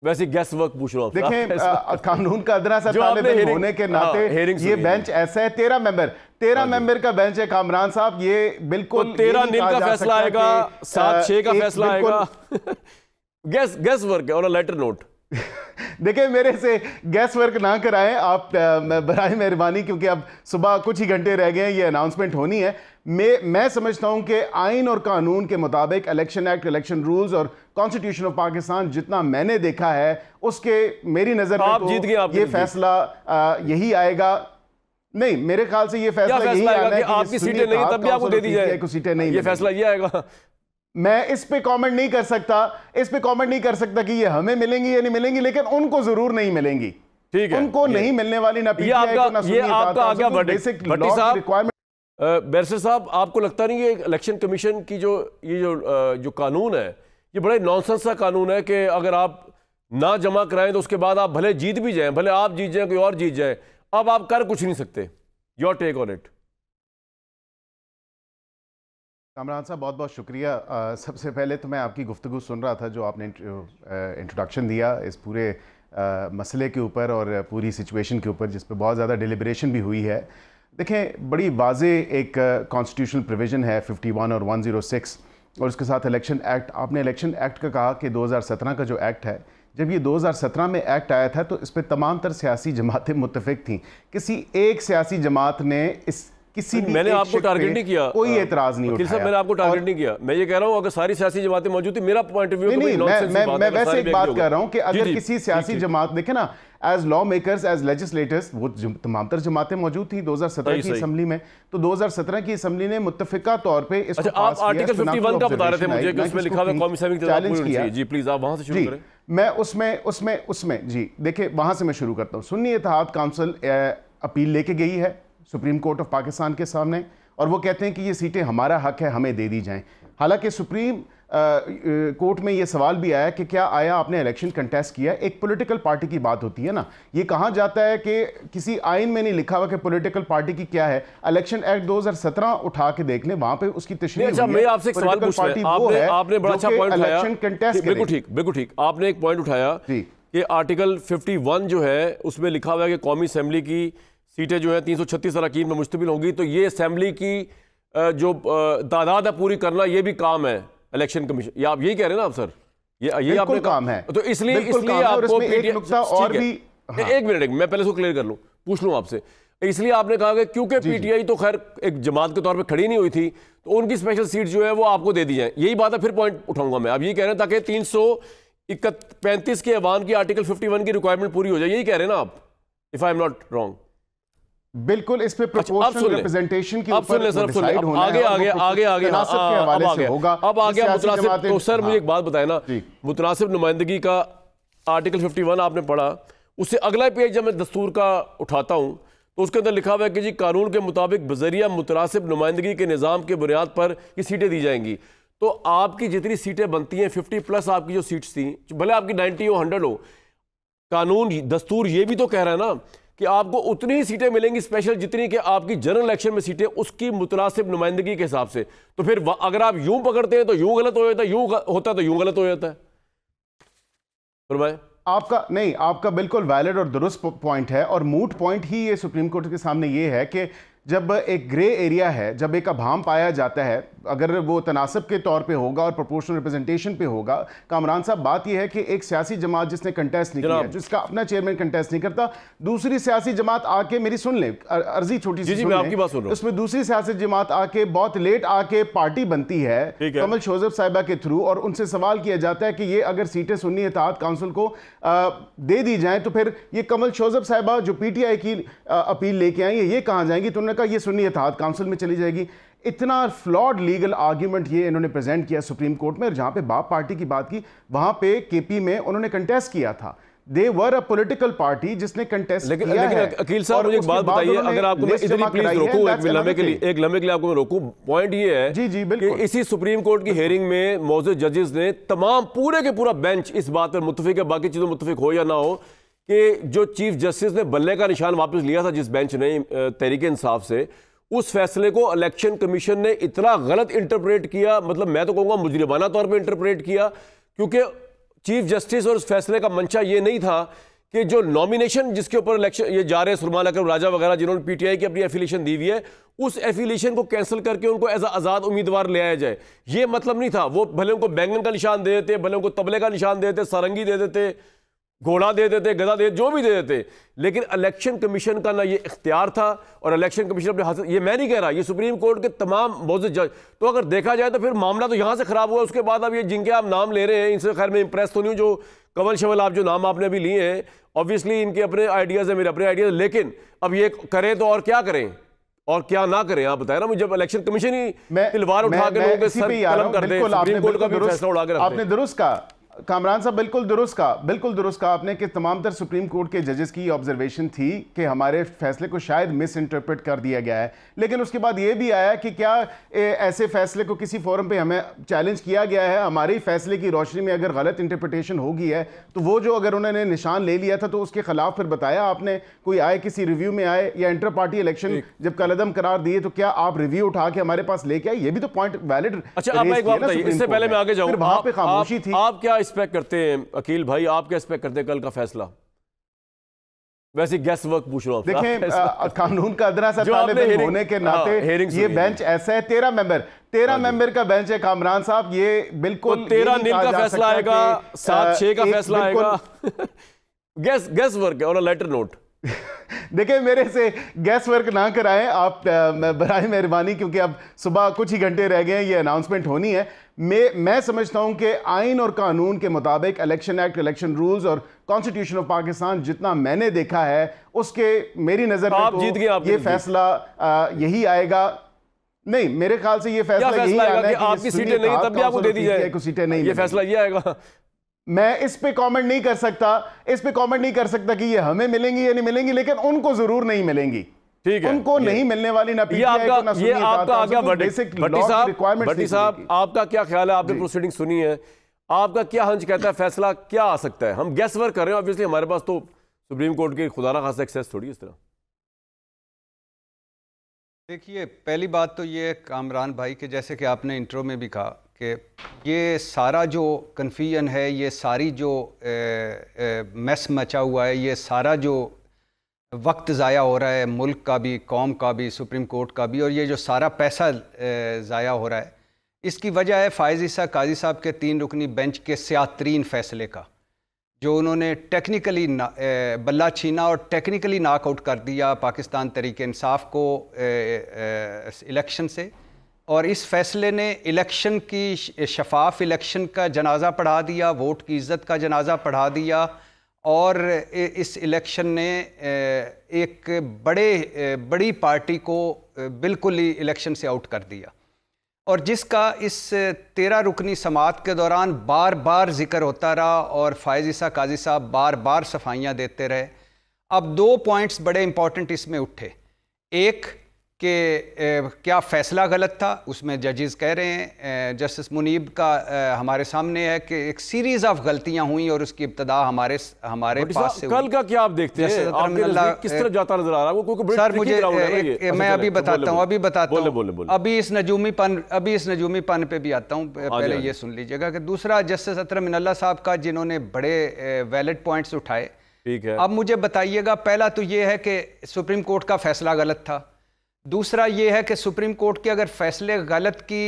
वैसे gas work पूछ रहा हूँ। देखें कानून का अदना सा तालिब इल्म होने के नाते ये बेंच ऐसा है, 13 मेंबर का बेंच है कामरान साहब। ये बिल्कुल 13 का फैसला आएगा, 7-6 का फैसला आएगा। गैस वर्क है और लेटर नोट। देखिए मेरे से गैस वर्क ना कराएं आप बराए मेहरबानी, क्योंकि अब सुबह कुछ ही घंटे रह गए हैं, ये अनाउंसमेंट होनी है। मैं समझता हूं कि आइन और कानून के मुताबिक इलेक्शन एक्ट, इलेक्शन रूल्स और कॉन्स्टिट्यूशन ऑफ पाकिस्तान जितना मैंने देखा है उसके मेरी नजर में तो ये फैसला यही आएगा। नहीं, मेरे ख्याल से ये फैसला यही आना है कि आपकी सीटें नहीं तब भी आपको दे दी जाए, सीटें नहीं, ये फैसला ये आएगा। मैं इस पे कमेंट नहीं कर सकता कि ये हमें मिलेंगी या नहीं मिलेंगी, लेकिन उनको जरूर नहीं मिलेंगी। ठीक है, उनको नहीं मिलने वाली ना पीटीआई को ना सुन्नी अदालत को। Basic law requirement. बैरिस्टर साहब, आपको लगता नहीं है इलेक्शन कमीशन की जो कानून है ये बड़ा नॉनसेंस सा कानून है कि अगर आप ना जमा कराएं तो उसके बाद आप भले जीत भी जाएं, भले आप जीत जाएं कोई और जीत जाए, अब आप कर कुछ नहीं सकते। Your take on it. Kamran साहब बहुत बहुत शुक्रिया। सबसे पहले तो मैं आपकी गुफ्तगू सुन रहा था जो आपने इंट्रोडक्शन दिया इस पूरे मसले के ऊपर और पूरी सिचुएशन के ऊपर, जिस पे बहुत ज़्यादा डिलिब्रेशन भी हुई है। देखें, बड़ी वाज़े एक कॉन्स्टिट्यूशनल प्रोविज़न है 51 और 106 और उसके साथ इलेक्शन एक्ट। आपने इलेक्शन एक्ट का कहा कि 2017 का जो एक्ट है, जब ये 2017 में एक्ट आया था तो इस पर तमाम तर सियासी जमातें मुत्तफिक थीं। किसी एक सियासी जमात ने मैंने आपको टारगेट नहीं किया, कोई एतराज नहीं उठाया। मैंने आपको टारगेट नहीं किया। मैं ये कह रहा हूं अगर सारी सियासी जमातें मौजूद थी, मेरा पॉइंट ऑफ व्यू मैं वैसे एक बात कर रहा हूं कि अगर किसी सियासी जमात, देखे ना, as law makers, as legislators, वो तमाम तर जमातें मौजूद थी 2017 की असम्बली में। तो 2017 की असम्बली ने मुत्तफिका तौर पे इसको आप आर्टिकल 51 का बता रहे थे मुझे कि उसमें लिखा हुआ है कौमी असेंबली चैलेंज किया। जी प्लीज आप वहां से शुरू करें। मैं उसमें जी देखिए वहां से मैं शुरू करता हूं। सुन्नी इत्तेहाद काउंसिल अपील लेके गई है सुप्रीम कोर्ट ऑफ पाकिस्तान के सामने और वो कहते हैं कि ये सीटें हमारा हक है, हमें दे दी जाएं। हालांकि सुप्रीम कोर्ट में ये सवाल भी आया कि क्या आया आपने इलेक्शन कंटेस्ट किया। एक पॉलिटिकल पार्टी की बात होती है ना, ये कहा जाता है कि किसी आइन में नहीं लिखा हुआ कि पॉलिटिकल पार्टी की क्या है। इलेक्शन एक्ट 2017 उठा के देख लें, वहां पे उसकी तशरीह। अच्छा, मैं आपसे एक सवाल पूछ रहा हूं। आपने बड़ा अच्छा पॉइंट उठाया, बिल्कुल ठीक। आपने एक पॉइंट उठाया कि आर्टिकल 51 जो है उसमें लिखा हुआ है कि कौमी असेंबली की सीटें जो है 336 अरकान में मुश्तमिल होंगी, तो ये असेंबली की जो तादाद है पूरी करना ये भी काम है इलेक्शन कमीशन। ये आप यही कह रहे हैं ना आप सर? ये आपने काम है, तो इसलिए आपको एक नुक्ता और भी। एक मिनट, मैं पहले इसको क्लियर कर लूं, पूछ लूं आपसे। इसलिए आपने कहा कि क्योंकि पीटीआई तो खैर एक जमात के तौर पे खड़ी नहीं हुई थी, तो उनकी स्पेशल सीट जो है वो आपको दे दी जाए। यही बात है, फिर पॉइंट उठाऊंगा मैं। आप ये कह रहे हैं ताकि 335 के अवान की आर्टिकल 51 की रिक्वायरमेंट पूरी हो जाए, यही कह रहे हैं ना आप, if I am not wrong? बिल्कुल, इस पे प्रोपोर्शनल रिप्रेजेंटेशन के ऊपर डिसाइड होना है। आगे होगा। अब आ गया मुतनासिब। तो सर मुझे एक बात बताए ना, मुतनासिब नुमाइंदगी का आर्टिकल 51 आपने पढ़ा, उससे अगला पेज जब मैं दस्तूर का उठाता हूं तो उसके अंदर लिखा हुआ है कि जी कानून के मुताबिक बजरिया मुतनासिब नुमाइंदगी के निज़ाम के बुनियाद पर ये सीटें दी जाएंगी। तो आपकी जितनी सीटें बनती हैं 50 प्लस आपकी जो सीट्स थी, भले आपकी 90 हो 100 हो, कानून दस्तूर ये भी तो कह रहा है ना कि आपको उतनी ही सीटें मिलेंगी स्पेशल जितनी कि आपकी जनरल इलेक्शन में सीटें उसकी मुतनासिब नुमाइंदगी के हिसाब से। तो फिर अगर आप यूं पकड़ते हैं तो यूं गलत हो जाता है, यूं होता है तो यूं गलत हो जाता है। आपका बिल्कुल वैलिड और दुरुस्त पॉइंट है और मूट पॉइंट ही ये सुप्रीम कोर्ट के सामने ये है कि जब एक ग्रे एरिया है, जब एक अभाम पाया जाता है, अगर वो तनासब के तौर पे होगा और प्रोपोर्शनल रिप्रेजेंटेशन पे होगा। कामरान साहब, बात ये है कि एक सियासी जमात जिसने कंटेस्ट नहीं किया, जिसका अपना चेयरमैन कंटेस्ट नहीं करता, दूसरी सियासी जमात आके, मेरी सुन ले अर्जी छोटी सी, उसमें दूसरी सियासी जमात आके बहुत लेट आके पार्टी बनती है कमल शोजब साहिबा के थ्रू, और उनसे सवाल किया जाता है कि ये अगर सीटें सुन्नी इत्तेहाद काउंसिल को दे दी जाएं तो फिर ये कमल शोजब साहिबा जो पीटीआई की अपील लेके आई है ये कहाँ जाएंगी? तो उन्होंने कहा ये सुन्नी इत्तेहाद काउंसिल में चली जाएगी। इतना फ्लॉड लीगल आर्ग्यूमेंट ये इन्होंने प्रेजेंट किया सुप्रीम कोर्ट में। जहां पे बाप पार्टी की बात की, वहां पे केपी में उन्होंने कंटेस्ट किया था। दे वर अ पॉलिटिकल पार्टी जिसने कंटेस्ट किया है। लेकिन अकील साहब मुझे एक बात बताइए, अगर आपको मैं इधर ही प्लीज रोकूं एक लम्हे के लिए आपको मैं रोकूं। पॉइंट ये है जी बिल्कुल कि इसी सुप्रीम कोर्ट की हेयरिंग में मौजूद जजेस ने तमाम पूरे के पूरा बेंच इस बात पर मुत्तफिक है, बाकी चीजों मुत्तफिक हो या ना हो, कि जो चीफ जस्टिस ने बल्ले का निशान वापस लिया था जिस बेंच ने तहरीक इंसाफ से, उस फैसले को इलेक्शन कमीशन ने इतना गलत इंटरप्रेट किया, मतलब मैं तो कहूँगा मुजरिमाना तौर पे इंटरप्रेट किया, क्योंकि चीफ जस्टिस और उस फैसले का मंशा ये नहीं था कि जो नॉमिनेशन जिसके ऊपर इलेक्शन ये जा रहे हैं, सुरमान अकरम राजा वगैरह जिन्होंने पीटीआई की अपनी एफिलिएशन दी हुई है, उस एफिलिएशन को कैंसिल करके उनको एज आज़ाद उम्मीदवार ले आया जाए, ये मतलब नहीं था। वो भले उनको बैंगन का निशान दे देते, भले उनको तबले का निशान दे देते, सारंगी दे देते, घोड़ा दे देते, गदा दे, जो भी दे देते, लेकिन इलेक्शन कमीशन का ना ये इख्तियार था। और इलेक्शन कमीशन अपने हाथ, ये मैं नहीं कह रहा, ये सुप्रीम कोर्ट के तमाम मौजूद जज। तो अगर देखा जाए तो फिर मामला तो यहाँ से खराब हुआ। उसके बाद अब ये जिनके आप नाम ले रहे हैं, इनसे खैर मैं इंप्रेस तो नहीं हूँ, जो कंवल शवल आप जो नाम आपने अभी लिए हैं, ऑब्वियसली इनके अपने आइडियाज़ हैं, मेरे अपने आइडियाज़, लेकिन अब ये करें तो और क्या करें और क्या ना करें, आप बताएं ना मुझे। जब इलेक्शन कमीशन ही तलवार उठा के लोगों के सर कलम कर दे, सुप्रीम कोर्ट का भी फैसला उड़ा के रखते हैं। आपने दुरुस्त कहा कामरान साहब, बिल्कुल दुरुस्त कहा आपने कि तमाम तर सुप्रीम कोर्ट के जजेस की ऑब्जर्वेशन थी कि हमारे फैसले को शायद मिस इंटरप्रेट कर दिया गया है। लेकिन उसके बाद ये भी आया कि क्या ऐसे फैसले को किसी फोरम पे हमें चैलेंज किया गया है? हमारे ही फैसले की रोशनी में अगर गलत इंटरप्रिटेशन होगी है तो वो जो अगर उन्होंने निशान ले लिया था तो उसके खिलाफ फिर बताया आपने, कोई आए किसी रिव्यू में आए, या इंटर पार्टी इलेक्शन जब कलअदम करार दिए तो क्या आप रिव्यू उठा के हमारे पास लेके आए? ये भी तो पॉइंट वैलिड। अच्छा, आप एक बात बताइए, इससे पहले मैं आगे जाऊं, वहां पे खामोशी थी। आप क्या एक्सपेक्ट करते हैं अकील भाई, आप क्या एक्सपेक्ट करते हैं कल का फैसला? वैसे गैस वर्क पूछ रहा हूं। देखें, कानून का अदना सा तालिब इल्म होने के नाते ये बेंच ऐसा है, 13 मेंबर का बेंच है कामरान साहब। ये बिल्कुल 13-0 का फैसला आएगा, 7-6 का फैसला आएगा। गैस वर्क है। और लेटर नोट देखिए, मेरे से गैस वर्क ना कराएं आप बराए मेहरबानी, क्योंकि अब सुबह कुछ ही घंटे रह गए हैं, ये अनाउंसमेंट होनी है। मैं समझता हूं कि आइन और कानून के मुताबिक इलेक्शन एक्ट, इलेक्शन रूल्स और कॉन्स्टिट्यूशन ऑफ पाकिस्तान जितना मैंने देखा है उसके मेरी नजर में तो ये फैसला यही आएगा। नहीं, मेरे ख्याल से ये फैसला यही आएगा कि आपकी सीटें नहीं तब भी आपको दे दी जाए, सीटें नहीं, ये फैसला ये आएगा। मैं इस पे कमेंट नहीं कर सकता कि ये हमें मिलेंगी या नहीं मिलेंगी, लेकिन उनको जरूर नहीं मिलेंगी। ठीक है, उनको नहीं मिलने वाली ना पीटीआई को ना सुन्नी भट्टी साहब, आपका क्या ख्याल है? आपने प्रोसीडिंग सुनी है, आपका क्या हंच कहता है फैसला क्या आ सकता है? हम गैस वर्क कर रहे हैं, ऑब्वियसली हमारे पास तो सुप्रीम कोर्ट की खुदा ना खासा एक्सेस थोड़ी इस तरह। देखिए, पहली बात तो ये कामरान भाई के जैसे कि आपने इंट्रो में भी कहा कि ये सारा जो कन्फ्यूजन है, ये सारी जो मैस मचा हुआ है, ये सारा जो वक्त ज़ाया हो रहा है मुल्क का भी, कौम का भी, सुप्रीम कोर्ट का भी, और ये जो सारा पैसा ज़ाया हो रहा है, इसकी वजह है फ़ाइज़ ईसा काजी साहब के 3 रुकनी बेंच के सियातरीन फ़ैसले का, जो उन्होंने टेक्निकली बल्ला छीना और टेक्निकली नॉकआउट कर दिया पाकिस्तान तहरीक इंसाफ को इलेक्शन से। और इस फैसले ने इलेक्शन की शफाफ इलेक्शन का जनाजा पढ़ा दिया, वोट की इज़्ज़त का जनाजा पढ़ा दिया, और इस इलेक्शन ने एक बड़ी पार्टी को बिल्कुल ही इलेक्शन से आउट कर दिया, और जिसका इस 13 रुकनी समात के दौरान बार बार जिक्र होता रहा और फ़ाइज़ ईसा काजी साहब बार बार सफाइयाँ देते रहे। अब 2 पॉइंट्स बड़े इंपॉर्टेंट इसमें उठे। एक कि क्या फ़ैसला गलत था, उसमें जजेस कह रहे हैं, जस्टिस मुनीब का हमारे सामने है कि एक सीरीज़ ऑफ गलतियां हुई और उसकी इब्तदा हमारे पास से। कल का क्या आप देखते हैं? किस तरह जाता नजर आ रहा है? सर मुझे मैं अभी बताता हूँ, अभी इस नजूमीपन पे भी आता हूँ, पहले ये सुन लीजिएगा कि दूसरा जस्टिस अतर मिनल्ला साहब का, जिन्होंने बड़े वैलिड पॉइंट्स उठाए। ठीक है, अब मुझे बताइएगा, पहला तो ये है कि सुप्रीम कोर्ट का फैसला गलत था। दूसरा ये है कि सुप्रीम कोर्ट के अगर फैसले गलत की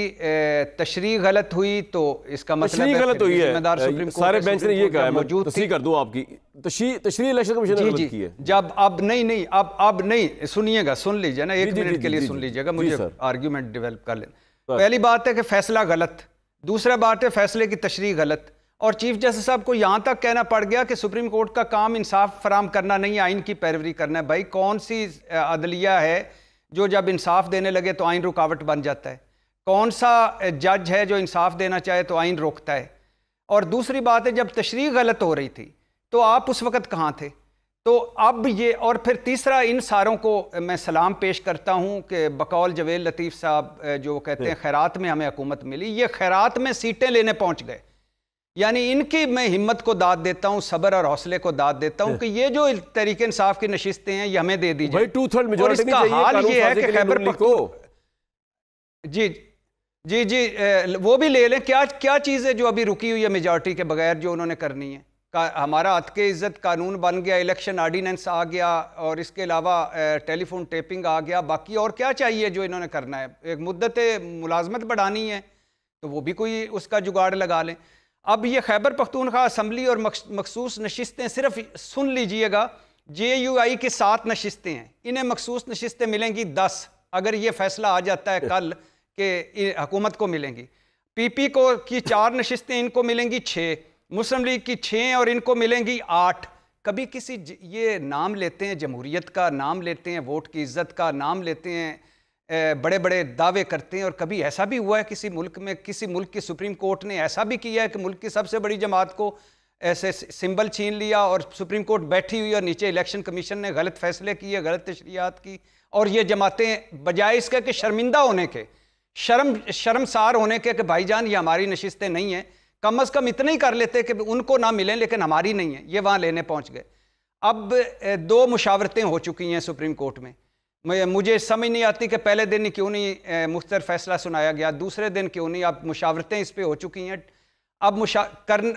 तशरीह गलत हुई तो इसका मतलब गलत हुई है। सारे बेंच ने ये कहा है, मौजूद तशरीह कर दूं आपकी तशरीह इलेक्शन कमीशन ने गलत की है। जब अब नहीं सुनिएगा, सुन लीजिए ना, 1 मिनट के लिए सुन लीजिएगा, मुझे आर्ग्यूमेंट डेवलप कर लें। पहली बात है कि फैसला गलत, दूसरा बात है फैसले की तशरीह गलत, और चीफ जस्टिस साहब को यहां तक कहना पड़ गया कि सुप्रीम कोर्ट का काम इंसाफ फराम करना नहीं, आइन की पैरवी करना है। भाई, कौन सी अदलिया है जो जब इंसाफ देने लगे तो आइन रुकावट बन जाता है? कौन सा जज है जो इंसाफ देना चाहे तो आइन रोकता है? और दूसरी बात है, जब तशरीह गलत हो रही थी तो आप उस वक़्त कहाँ थे? तो अब ये, और फिर तीसरा, इन सारों को मैं सलाम पेश करता हूँ कि बकौल जवेद लतीफ़ साहब जो कहते हैं खैरात में हमें हुकूमत मिली, ये खैरात में सीटें लेने पहुँच गए। यानी इनकी मैं हिम्मत को दाद देता हूँ, सब्र और हौसले को दाद देता हूँ कि ये जो तरीके इंसाफ की नशिस्तें हैं ये हमें दे दीजिए। भाई 2/3 मेजॉरिटी इसका हाल ये है कि खैबर पख्तूनख्वा जी जी जी, वो भी ले लें। क्या क्या चीज़ है जो अभी रुकी हुई है मेजॉरिटी के बगैर जो उन्होंने करनी है? हमारा हद के इज़्ज़त कानून बन गया, इलेक्शन ऑर्डिनेंस आ गया, और इसके अलावा टेलीफोन टेपिंग आ गया। बाकी और क्या चाहिए जो इन्होंने करना है? एक मुद्दत मुलाजमत बढ़ानी है तो वो भी कोई उसका जुगाड़ लगा लें। अब ये खैबर पख्तूनख्वा असम्बली और मखसूस नशिस्तें, सिर्फ सुन लीजिएगा, JUI की 7 नशिस्तें हैं, इन्हें मखसूस नशिस्तें मिलेंगी 10, अगर ये फैसला आ जाता है कल कि हुकूमत को मिलेंगी। PP को की 4 नशिस्तें, इनको मिलेंगी 6, मुस्लिम लीग की 6 और इनको मिलेंगी 8। कभी किसी ये नाम लेते हैं, जमहूरियत का नाम लेते हैं, वोट की इज्जत का नाम लेते हैं, बड़े बड़े दावे करते हैं, और कभी ऐसा भी हुआ है किसी मुल्क में, किसी मुल्क की सुप्रीम कोर्ट ने ऐसा भी किया है कि मुल्क की सबसे बड़ी जमात को ऐसे सिंबल छीन लिया और सुप्रीम कोर्ट बैठी हुई और नीचे इलेक्शन कमीशन ने गलत फैसले किए, गलत तशरीयात की, और ये जमातें बजाय इसके कि शर्मिंदा होने के, शर्मसार होने के कि भाईजान ये हमारी नशिस्तें नहीं हैं, कम अज़ कम इतना ही कर लेते कि उनको ना मिलें लेकिन हमारी नहीं है, ये वहाँ लेने पहुँच गए। अब 2 मुशावरतें हो चुकी हैं सुप्रीम कोर्ट में। मुझे समझ नहीं आती कि पहले दिन क्यों नहीं मुख्तर फैसला सुनाया गया, दूसरे दिन क्यों नहीं। अब मुशावरतें इस पे हो चुकी हैं। अब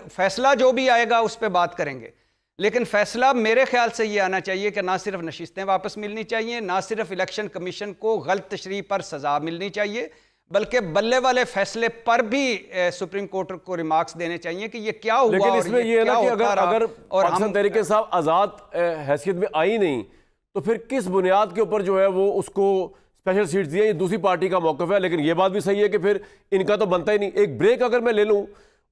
फैसला जो भी आएगा उस पर बात करेंगे, लेकिन फैसला मेरे ख्याल से ये आना चाहिए कि ना सिर्फ नशिस्तें वापस मिलनी चाहिए, ना सिर्फ इलेक्शन कमीशन को गलत तशरीह पर सजा मिलनी चाहिए, बल्कि बल्ले वाले फैसले पर भी सुप्रीम कोर्ट को रिमार्क्स देने चाहिए कि ये क्या हुआ। लेकिन इसमें ये है ना कि अगर और हम तरीके साहब आज़ाद हैसियत में आई नहीं तो फिर किस बुनियाद के ऊपर जो है वो उसको स्पेशल सीट्स दिए, ये दूसरी पार्टी का मौक़िफ़ है। लेकिन ये बात भी सही है कि फिर इनका तो बनता ही नहीं। एक ब्रेक अगर मैं ले लूँ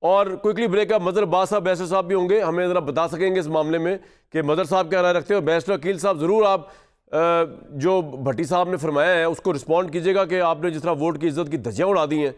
और क्विकली ब्रेक, अब मदर बास साहब बैरिस्टर साहब भी होंगे, हमें ज़रा बता सकेंगे इस मामले में कि मदर साहब क्या राय रखते हो। बैरिस्टर अकील साहब ज़रूर आप जो भट्टी साहब ने फरमाया है उसको रिस्पॉन्ड कीजिएगा कि आपने जिस तरह वोट की इज्जत की धज्जियाँ उड़ा दी हैं